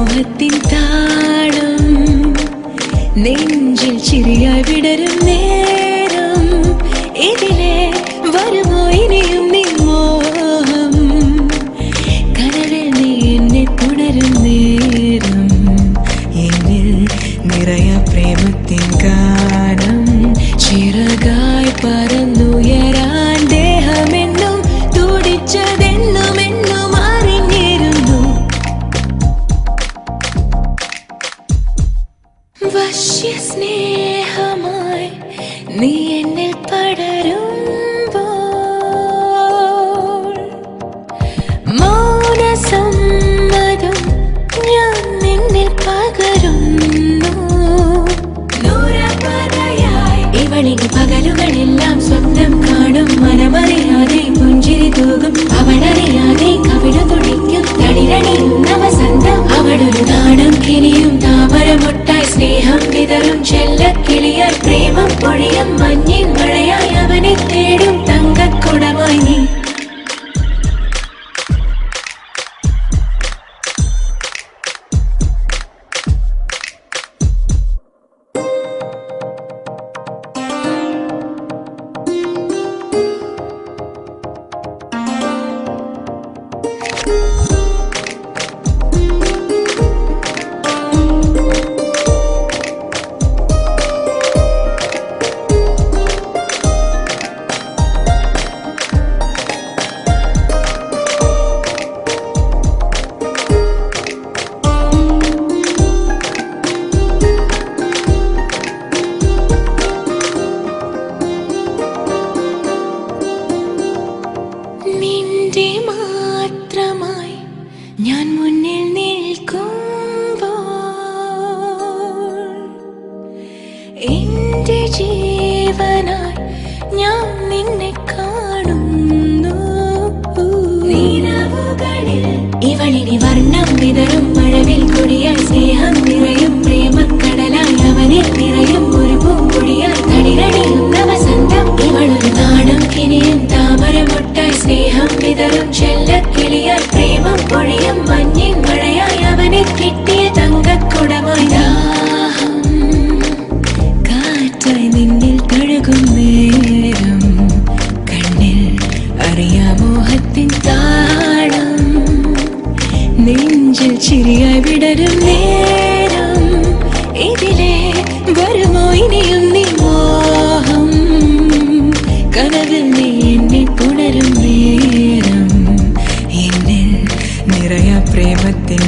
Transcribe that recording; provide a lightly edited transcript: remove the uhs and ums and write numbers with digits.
മോഹത്തിൻ താളം നെഞ്ചിൽ ചിരിയായി വിടരും നേരം ഇതിലെ വരുമോ ഇനിയും നീ മോഹം കനവിൽ നീ എന്നെ തുടരും നേരം എന്നിൽ നിറയ പ്രേമത്തിൻ ഗാനം ചിറകായി പറന്നുയരാൻ ദേഹമെന്നും തുടിച്ചതെന്നും എന്നും അറിഞ്ഞിരുന്നു വശ്യ സ്നേഹമായി നീ എന്നിൽ പടരുമ്പോൾ മൗനസമ്മതം ഞാൻ നിന്നിൽ പകരുന്നു നൂറപറയായി ഇവളിന് പകലുകളെല്ലാം സ്വപ്നം കാണും മനമറിയാതെ പുഞ്ചിരി തൂകും അവളറിയാതെ കവിള തുടിക്കും തളിരണിയുന്ന വസന്തം അവളൊരു നാണം കിനിയും താമരമൊട്ടായി സ്നേഹം വിതറും ചെല്ലക്കിളിയായി പ്രേമം പൊഴിയും മഞ്ഞിൻ മഴയായി അവനെ തേടും തങ്കക്കുടമായി നീ നിന്റെ മാത്രമായി ഞാൻ മുന്നിൽ നിൽക്കുമ്പോൾ എന്റെ ജീവനായി ഞാൻ നിന്നെ കാണുന്നു നീരവുകളിൽ ഇവളിനി വർണ്ണം വിതറും മഴവിൽ കൊടിയായി സ്നേഹം നിറയും പ്രേമക്കടലായി അവനിൽ നിറയും ഒരു പൂങ്കൊടിയായി തളിരണിയുന്ന വസന്തം ഇവളൊരു നാണം കിനിയും താമരമൊട്ടായി സ്നേഹം വിതറും ചെല്ലക്കിളിയായി പ്രേമം പൊഴിയും മഞ്ഞിൻ മഴയായി അവനെ കിട്ടിയ തങ്കക്കുടമായി ദാഹം കാറ്റായി നിന്നിൽ തഴുകും നേരം കണ്ണിൽ അറിയാ മോഹത്തിൻ താളം നെഞ്ചിൽ ചിരിയായി വിടരും നേരം ഇതിലെ വരുമോ ഇനിയും നീ മോഹം കനവിൽ നീ എന്നെ പുണരും നേരം എന്നിൽ നിറയ പ്രേമത്തിൻ